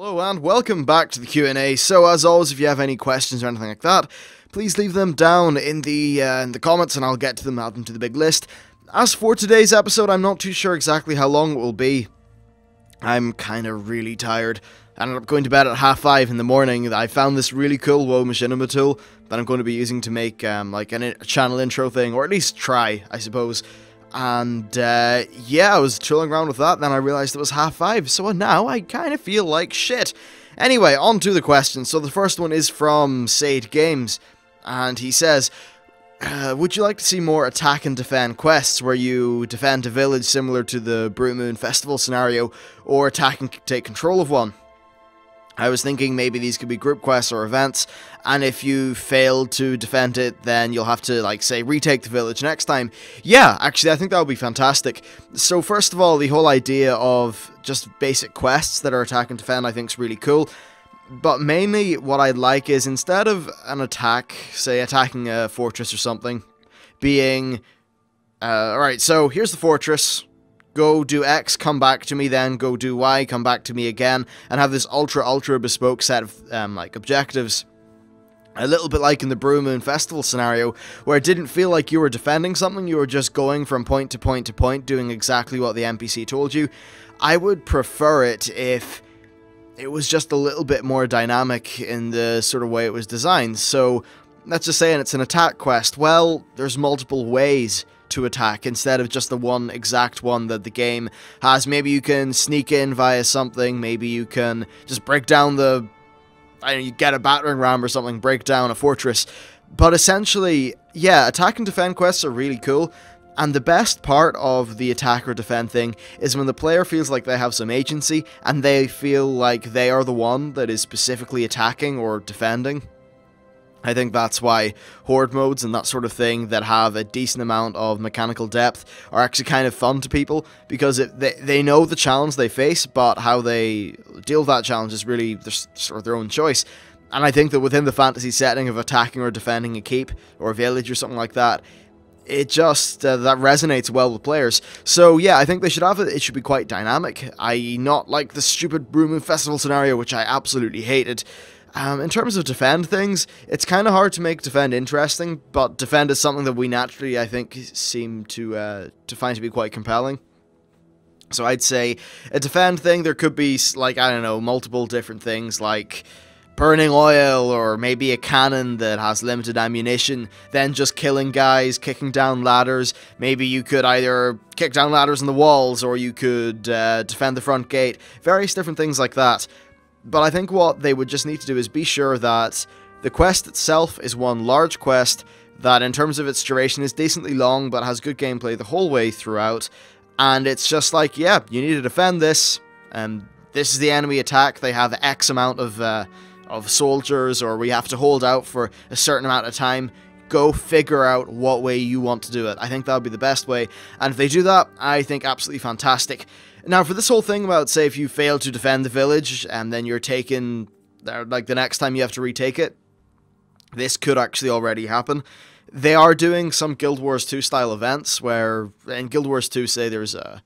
Hello and welcome back to the Q&A. So as always, if you have any questions or anything like that, please leave them down in the comments and I'll get to them, add them to the big list. As for today's episode, I'm not too sure exactly how long it will be. I'm kind of really tired. I ended up going to bed at 5:30 in the morning. I found this really cool WoW machinima tool that I'm going to be using to make like a channel intro thing, or at least try, I suppose. And yeah, I was chilling around with that, then I realized it was 5:30, so now I kind of feel like shit. Anyway, on to the questions. So the first one is from Sade Games, and he says, would you like to see more attack and defend quests where you defend a village similar to the Blue Moon Festival scenario, or attack and take control of one? I was thinking maybe these could be group quests or events, and if you fail to defend it, then you'll have to, like, say, retake the village next time. Yeah, actually, I think that would be fantastic. So, first of all, the whole idea of just basic quests that are attack and defend I think is really cool. But mainly, what I'd like is, instead of an attack, say, attacking a fortress or something, being, alright, so here's the fortress. Go do X, come back to me, then go do Y, come back to me again, and have this ultra bespoke set of like objectives. A little bit like in the Blue Moon Festival scenario, where it didn't feel like you were defending something, you were just going from point to point to point, doing exactly what the NPC told you. I would prefer it if it was just a little bit more dynamic in the sort of way it was designed. So, let's just say it's an attack quest. Well, there's multiple ways to attack instead of just the one exact one that the game has. Maybe you can sneak in via something, maybe you can just break down the, I don't know, you get a battering ram or something, break down a fortress. But essentially, yeah, attack and defend quests are really cool, and the best part of the attack or defend thing is when the player feels like they have some agency, and they feel like they are the one that is specifically attacking or defending. I think that's why horde modes and that sort of thing that have a decent amount of mechanical depth are actually kind of fun to people, because they know the challenge they face, but how they deal with that challenge is really sort of their own choice. And I think that within the fantasy setting of attacking or defending a keep or a village or something like that, it just, that resonates well with players. So yeah, I think they should have it. It should be quite dynamic, i.e. not like the stupid Blue Moon Festival scenario, which I absolutely hated. In terms of defend things, it's kind of hard to make defend interesting, but defend is something that we naturally, I think, seem to find to be quite compelling. So I'd say a defend thing, there could be, like, I don't know, multiple different things, like burning oil, or maybe a cannon that has limited ammunition, then just killing guys, kicking down ladders. Maybe you could either kick down ladders in the walls, or you could defend the front gate. Various different things like that. But I think what they would just need to do is be sure that the quest itself is one large quest that, in terms of its duration, is decently long but has good gameplay the whole way throughout. And it's just like, yeah, you need to defend this, and this is the enemy attack. They have X amount of soldiers, or we have to hold out for a certain amount of time. Go figure out what way you want to do it. I think that would be the best way. And if they do that, I think absolutely fantastic. Now, for this whole thing about, say, if you fail to defend the village, and then you're taken, like, the next time you have to retake it, this could actually already happen. They are doing some Guild Wars 2 style events, where, in Guild Wars 2, say there's a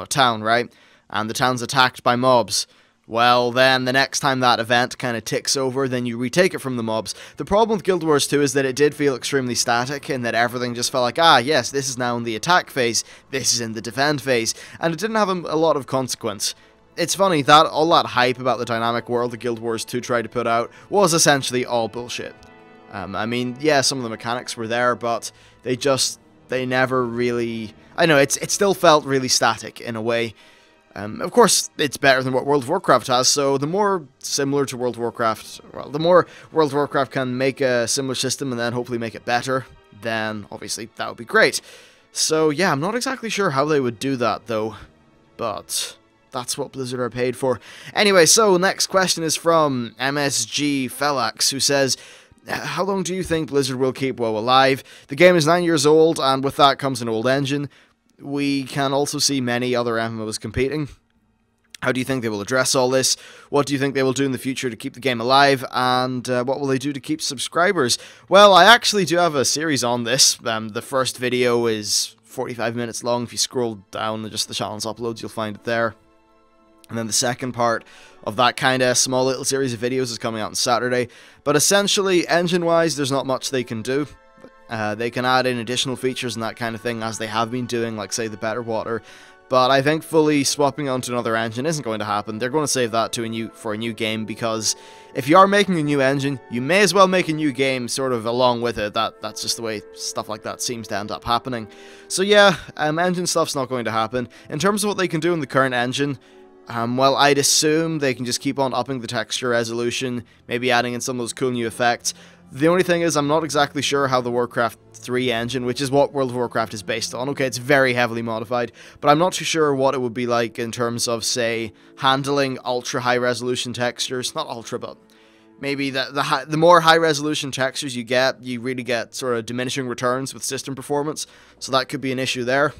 town, right? And the town's attacked by mobs. Well, then, the next time that event kind of ticks over, then you retake it from the mobs. The problem with Guild Wars 2 is that it did feel extremely static, in that everything just felt like, ah, yes, this is now in the attack phase, this is in the defend phase, and it didn't have a lot of consequence. It's funny, that all that hype about the dynamic world that Guild Wars 2 tried to put out was essentially all bullshit. I mean, yeah, some of the mechanics were there, but they never really, I know, it still felt really static in a way. Of course, it's better than what World of Warcraft has, so the more similar to World of Warcraft, well, the more World of Warcraft can make a similar system and then hopefully make it better, then obviously that would be great. So yeah, I'm not exactly sure how they would do that though, but that's what Blizzard are paid for. Anyway, so next question is from MSG Felax, who says, how long do you think Blizzard will keep WoW alive? The game is 9 years old, and with that comes an old engine. We can also see many other MMOs competing. How do you think they will address all this? What do you think they will do in the future to keep the game alive? And what will they do to keep subscribers? Well, I actually do have a series on this. The first video is 45 minutes long. If you scroll down just the channel's uploads, you'll find it there. And then the second part of that kind of small little series of videos is coming out on Saturday. But essentially, engine-wise, there's not much they can do. They can add in additional features and that kind of thing, as they have been doing, like, say, the better water. But I think fully swapping onto another engine isn't going to happen. They're going to save that for a new game, because if you are making a new engine, you may as well make a new game sort of along with it. That's just the way stuff like that seems to end up happening. So yeah, engine stuff's not going to happen. In terms of what they can do in the current engine, well, I'd assume they can just keep on upping the texture resolution, maybe adding in some of those cool new effects. The only thing is, I'm not exactly sure how the Warcraft 3 engine, which is what World of Warcraft is based on, okay, it's very heavily modified, but I'm not too sure what it would be like in terms of, say, handling ultra-high resolution textures. Not ultra, but maybe the more high-resolution textures you get, you really get sort of diminishing returns with system performance, so that could be an issue there.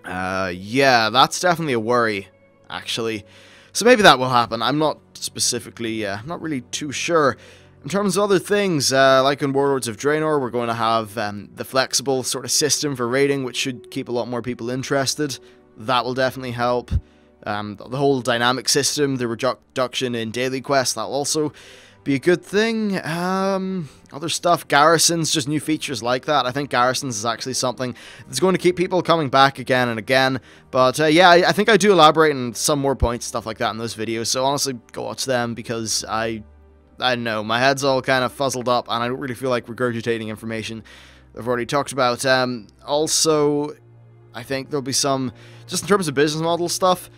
Yeah, that's definitely a worry, actually. So maybe that will happen. I'm not specifically, not really too sure. In terms of other things, like in Warlords of Draenor, we're going to have the flexible sort of system for raiding, which should keep a lot more people interested. That will definitely help. The whole dynamic system, the reduction in daily quests, that'll also be a good thing. Other stuff, garrisons, just new features like that. I think garrisons is actually something that's going to keep people coming back again and again. But yeah, I think I do elaborate on some more points, stuff like that in those videos. So honestly, go watch them, because I don't know, my head's all kind of fuzzled up, and I don't really feel like regurgitating information I've already talked about. Also, I think there'll be some, just in terms of business model stuff,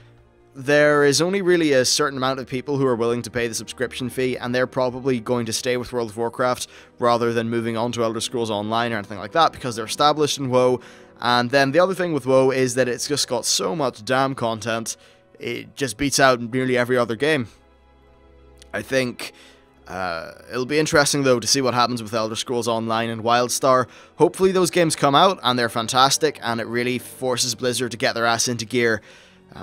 there is only really a certain amount of people who are willing to pay the subscription fee, and they're probably going to stay with World of Warcraft rather than moving on to Elder Scrolls Online or anything like that, because they're established in WoW. And then the other thing with WoW is that it's just got so much damn content, it just beats out nearly every other game. I think it'll be interesting, though, to see what happens with Elder Scrolls Online and WildStar. Hopefully those games come out, and they're fantastic, and it really forces Blizzard to get their ass into gear,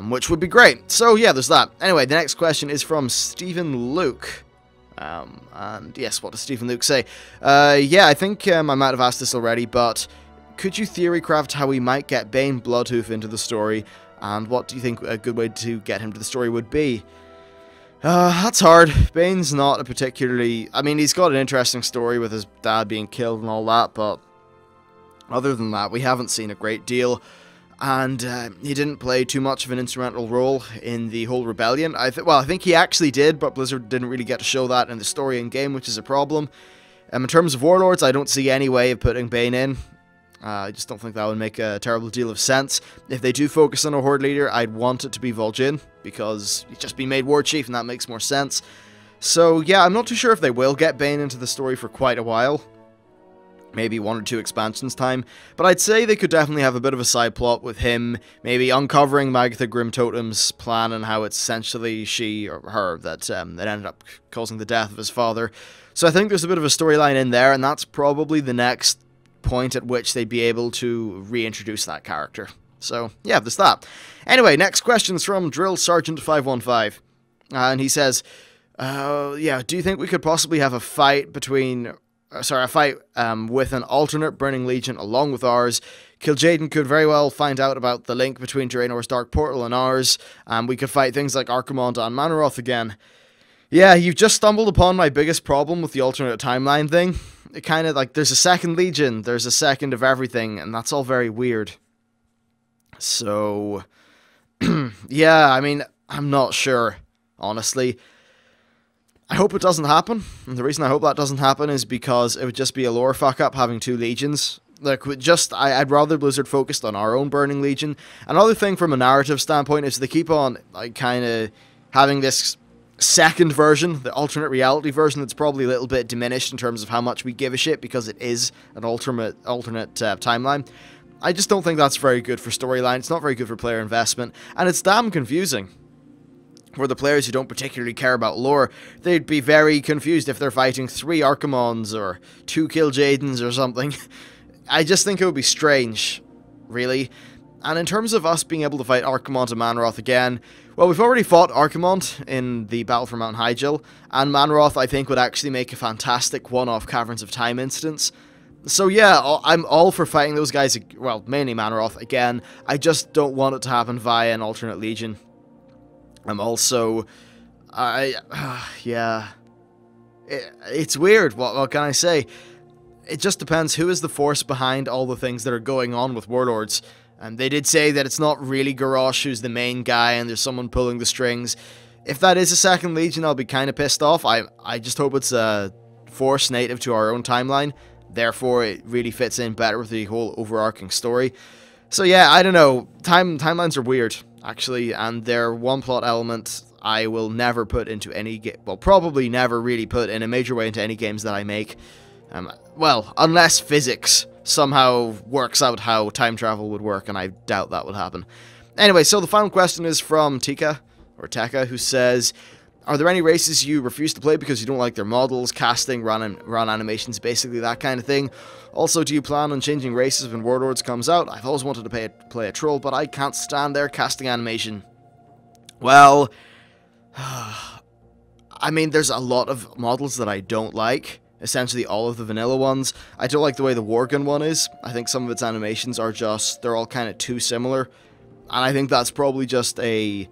which would be great. So, yeah, there's that. Anyway, the next question is from Stephen Luke. And, yes, what does Stephen Luke say? Yeah, I think I might have asked this already, but could you theorycraft how we might get Baine Bloodhoof into the story, and what do you think a good way to get him to the story would be? That's hard. Baine's not a particularly... I mean, he's got an interesting story with his dad being killed and all that, but other than that, we haven't seen a great deal. And he didn't play too much of an instrumental role in the whole rebellion. Well, I think he actually did, but Blizzard didn't really get to show that in the story and game, which is a problem. In terms of Warlords, I don't see any way of putting Baine in. I just don't think that would make a terrible deal of sense. If they do focus on a Horde leader, I'd want it to be Vol'jin, because he's just been made War Chief, and that makes more sense. So, yeah, I'm not too sure if they will get Baine into the story for quite a while. Maybe 1 or 2 expansions time. But I'd say they could definitely have a bit of a side plot with him, maybe uncovering Magatha Grimtotem's plan and how it's essentially she or her that ended up causing the death of his father. So I think there's a bit of a storyline in there, and that's probably the next point at which they'd be able to reintroduce that character. So, yeah, there's that. Anyway, next question's from Drill Sergeant 515. And he says, yeah, do you think we could possibly have a fight between... with an alternate Burning Legion along with ours? Kil'jaeden could very well find out about the link between Draenor's Dark Portal and ours, and we could fight things like Archimonde and Manaroth again. Yeah, you've just stumbled upon my biggest problem with the alternate timeline thing. It kind of, like, there's a second Legion, there's a second of everything, and that's all very weird. So, yeah, I mean, I'm not sure, honestly. I hope it doesn't happen, and the reason I hope that doesn't happen is because it would just be a lore fuck-up having 2 Legions. Like, I'd rather Blizzard focused on our own Burning Legion. Another thing from a narrative standpoint is they keep on, like, kind of having this second version, the alternate reality version, that's probably a little bit diminished in terms of how much we give a shit, because it is an alternate timeline. I just don't think that's very good for storyline, it's not very good for player investment, and it's damn confusing. For the players who don't particularly care about lore, they'd be very confused if they're fighting 3 Archimondes or 2 Kil'jaedens or something. I just think it would be strange, really. And in terms of us being able to fight Archimonde and Manaroth again, well, we've already fought Archimonde in the Battle for Mount Hyjal, and Manaroth, I think, would actually make a fantastic one-off Caverns of Time instance. So yeah, I'm all for fighting those guys, well, mainly Manaroth, again. I just don't want it to happen via an alternate Legion. I'm also, yeah, it's weird. What can I say? It just depends who is the force behind all the things that are going on with Warlords. And they did say that it's not really Garrosh who's the main guy and there's someone pulling the strings. If that is a second Legion, I'll be kind of pissed off. I just hope it's a force native to our own timeline. Therefore, it really fits in better with the whole overarching story. So yeah, I don't know. Timelines are weird, actually, and they're one plot element I will never put into any game. Well, probably never really put in a major way into any games that I make. Well, unless physics somehow works out how time travel would work, and I doubt that would happen. Anyway, so the final question is from Tika, or Tekka, who says, are there any races you refuse to play because you don't like their models, casting, run animations, basically that kind of thing? Also, do you plan on changing races when Warlords comes out? I've always wanted to play a troll, but I can't stand their casting animation. Well, I mean, there's a lot of models that I don't like. Essentially all of the vanilla ones. I don't like the way the Worgen one is. I think some of its animations are just, they're all kind of too similar. And I think that's probably just a,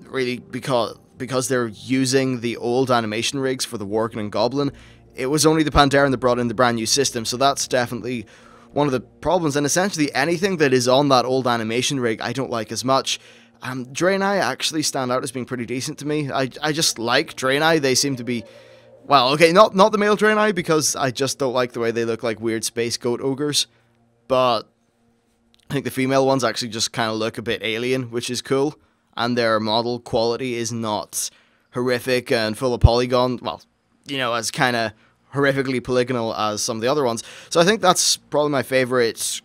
really because they're using the old animation rigs for the Worgen and Goblin. It was only the Pandaren that brought in the brand new system, so that's definitely one of the problems. And essentially anything that is on that old animation rig I don't like as much. Draenei actually stand out as being pretty decent to me. I just like Draenei. They seem to be... Well, okay, not the male Draenei, because I just don't like the way they look like weird space goat ogres. But I think the female ones actually just kind of look a bit alien, which is cool. And their model quality is not horrific and full of polygon. Well, you know, as kind of horrifically polygonal as some of the other ones. So I think that's probably my favorite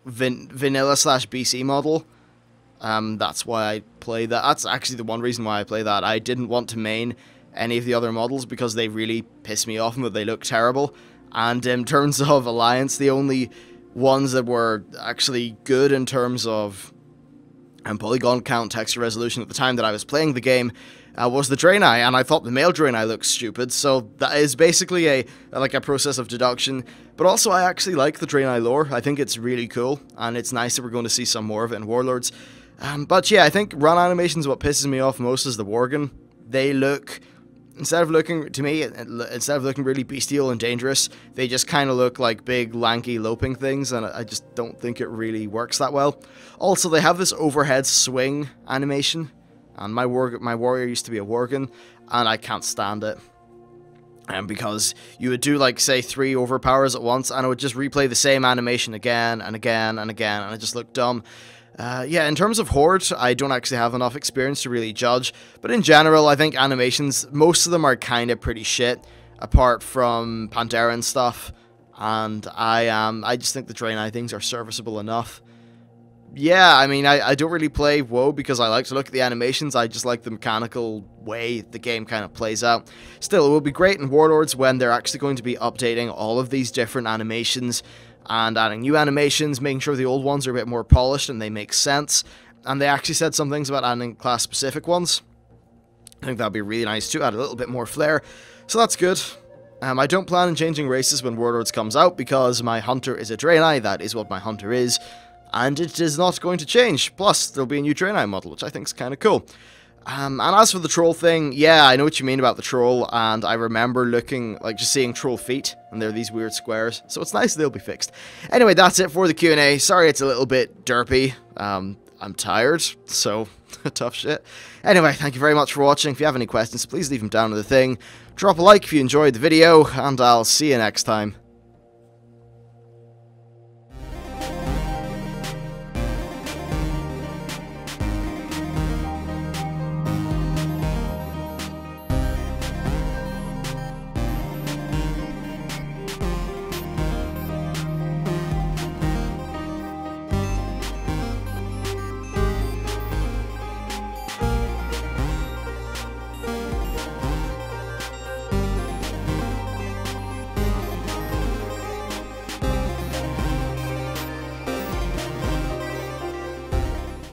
vanilla/BC model. That's why I play that. That's actually the one reason why I play that. I didn't want to main any of the other models because they really piss me off and that they look terrible. And in terms of Alliance, the only ones that were actually good in terms of polygon count, texture resolution at the time that I was playing the game was the Draenei, and I thought the male Draenei looked stupid, so that is basically a process of deduction. But also, I actually like the Draenei lore. I think it's really cool, and it's nice that we're going to see some more of it in Warlords. But yeah, I think run animations, what pisses me off most is the Worgen. They look... Instead of looking really bestial and dangerous, they just kind of look like big, lanky, loping things, and I just don't think it really works that well. Also, they have this overhead swing animation, and my warrior used to be a Worgen, and I can't stand it. Because you would do, like, say, 3 overpowers at once, and it would just replay the same animation again, and again, and again, and it just looked dumb. Yeah, in terms of Horde, I don't actually have enough experience to really judge, but in general, I think animations, most of them are kind of pretty shit, apart from Pandaren stuff, and I just think the Draenei things are serviceable enough. Yeah, I mean, I don't really play WoW because I like to look at the animations, I just like the mechanical way the game kind of plays out. Still, it will be great in Warlords when they're actually going to be updating all of these different animations, and adding new animations, making sure the old ones are a bit more polished and they make sense. And they actually said some things about adding class-specific ones. I think that'd be really nice to add a little bit more flair. So that's good. I don't plan on changing races when Warlords comes out because my hunter is a Draenei, that is what my hunter is. And it is not going to change. Plus, there'll be a new Draenei model, which I think is kind of cool. And as for the troll thing, yeah, I know what you mean about the troll, and I remember looking, like, just seeing troll feet, and they're these weird squares, so it's nice they'll be fixed. Anyway, that's it for the Q&A. Sorry it's a little bit derpy. I'm tired, so tough shit. Anyway, thank you very much for watching. If you have any questions, please leave them down in the thing. Drop a like if you enjoyed the video, and I'll see you next time.